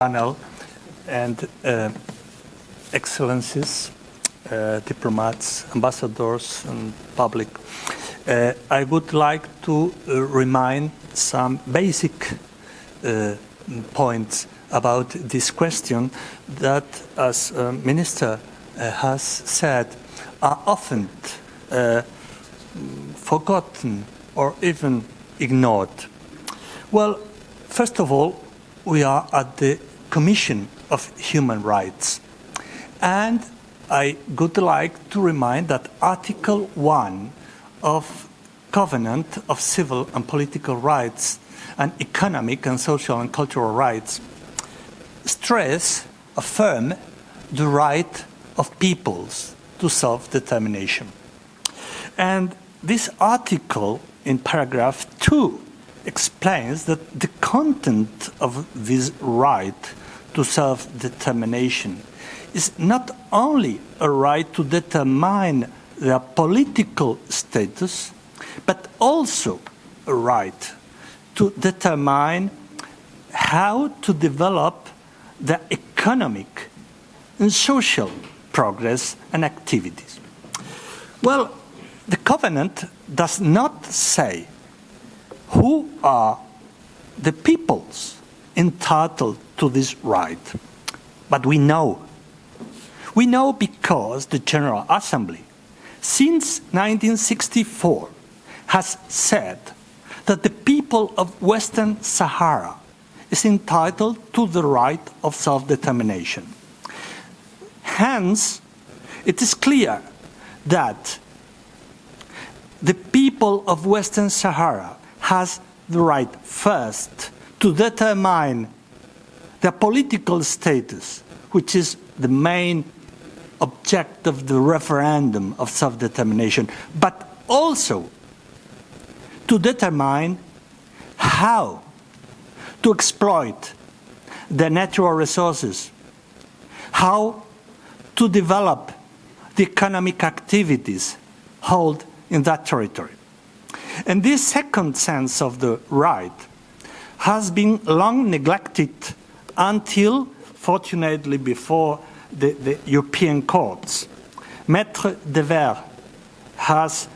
panel and excellencies, diplomats, ambassadors, and public. I would like to remind some basic points about this question that, as Minister has said, are often forgotten or even ignored. Well, first of all, we are at the Commission of Human Rights, and I would like to remind that Article 1 of Covenant of Civil and Political Rights and Economic and Social and Cultural Rights affirm the right of peoples to self-determination. And this article in paragraph 2 explains that the content of this right to self-determination is not only a right to determine their political status, but also a right to determine how to develop their economic and social progress and activities. Well, the Covenant does not say who are the peoples entitled to this right, but we know. We know because the General Assembly, since 1964, has said that the people of Western Sahara is entitled to the right of self-determination. Hence, it is clear that the people of Western Sahara has the right first to determine their political status, which is the main object of the referendum of self-determination, but also to determine how to exploit the natural resources, how to develop the economic activities held in that territory. And this second sense of the right has been long neglected until, fortunately, before the European courts. Maître Dever has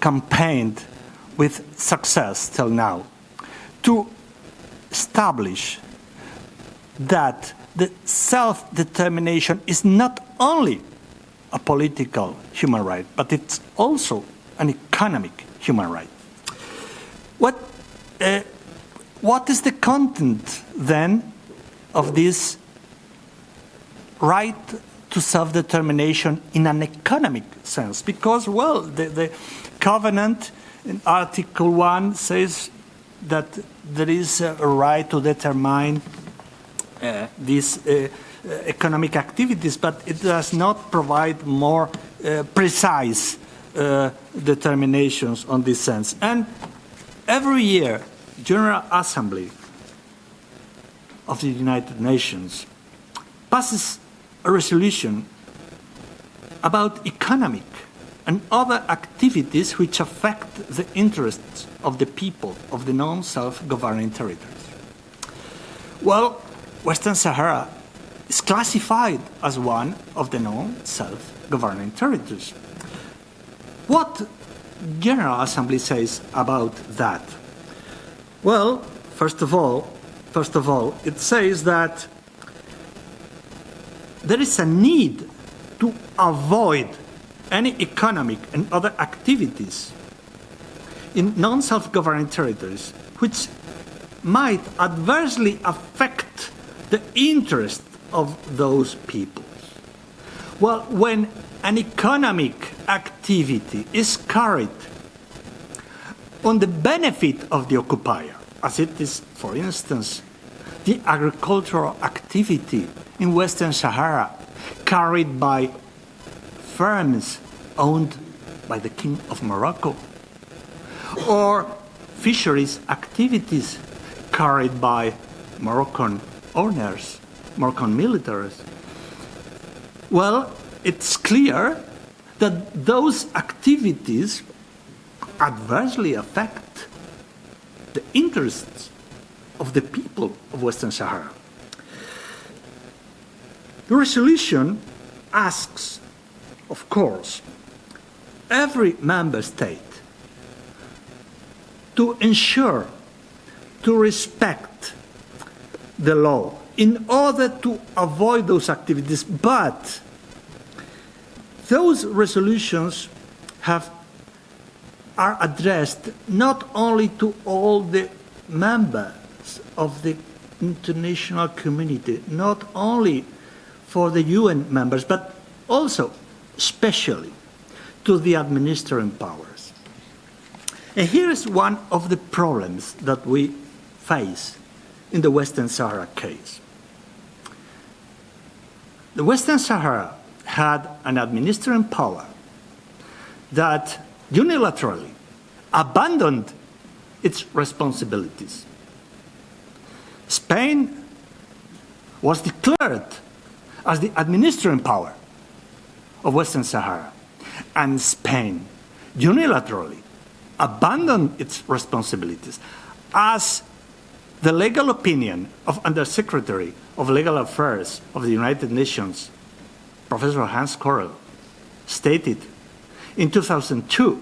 campaigned with success till now to establish that the self-determination is not only a political human right, but it's also an economic human right. What is the content, then, of this right to self-determination in an economic sense? Because, well, the Covenant in Article 1 says that there is a right to determine these economic activities, but it does not provide more precise determinations on this sense. And every year, General Assembly of the United Nations passes a resolution about economic and other activities which affect the interests of the people of the non-self-governing territories. Well, Western Sahara is classified as one of the non-self-governing territories. What General Assembly says about that? Well, first of all, it says that there is a need to avoid any economic and other activities in non-self-governing territories which might adversely affect the interest of those peoples. Well, when an economic activity is carried on the benefit of the occupier, as it is, for instance, the agricultural activity in Western Sahara carried by firms owned by the King of Morocco, or fisheries activities carried by Moroccan owners, Moroccan militaries. Well, it's clear that those activities adversely affect the interests of the people of Western Sahara. The resolution asks, of course, every member state to ensure, to respect the law in order to avoid those activities. But those resolutions are addressed not only to all the members of the international community, not only for the UN members, but also, especially, to the administering powers. And here is one of the problems that we face in the Western Sahara case. The Western Sahara had an administering power that unilaterally abandoned its responsibilities. Spain was declared as the administering power of Western Sahara, and Spain unilaterally abandoned its responsibilities as the legal opinion of Undersecretary of Legal Affairs of the United Nations, Professor Hans Korel, stated in 2002.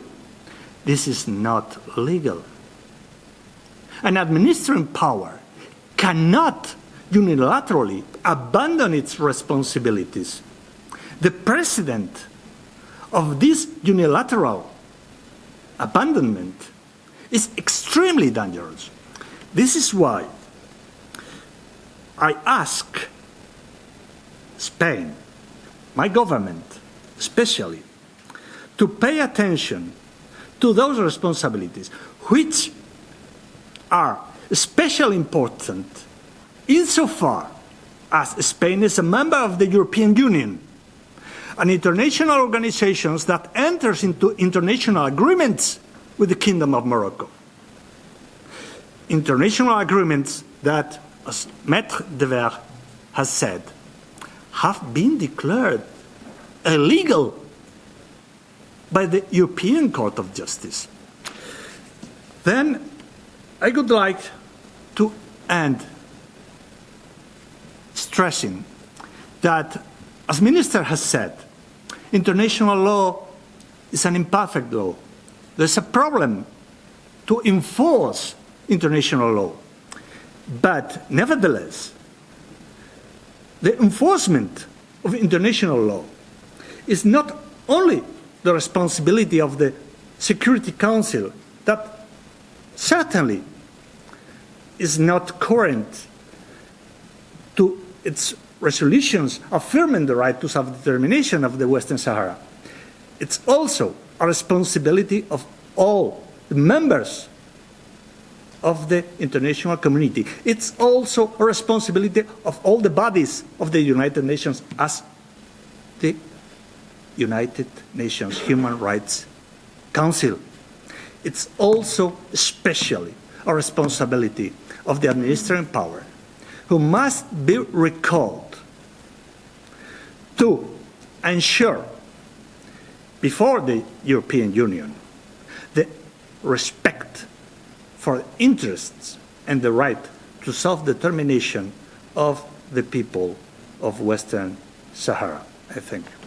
This is not legal. An administering power cannot unilaterally abandon its responsibilities. The precedent of this unilateral abandonment is extremely dangerous. This is why I ask Spain, my government especially, to pay attention to those responsibilities which are especially important insofar as Spain is a member of the European Union, an international organization that enters into international agreements with the Kingdom of Morocco. International agreements that, as Maître Dever has said, have been declared illegal by the European Court of Justice. Then I would like to end stressing that, as Minister has said, international law is an imperfect law. There's a problem to enforce international law. But nevertheless, the enforcement of international law is not only the responsibility of the Security Council, that certainly is not current to its resolutions affirming the right to self-determination of the Western Sahara. It's also a responsibility of all the members of the international community. It's also a responsibility of all the bodies of the United Nations, as the United Nations Human Rights Council. It's also especially a responsibility of the administering power, who must be recalled to ensure before the European Union the respect for interests and the right to self-determination of the people of Western Sahara. I thank you.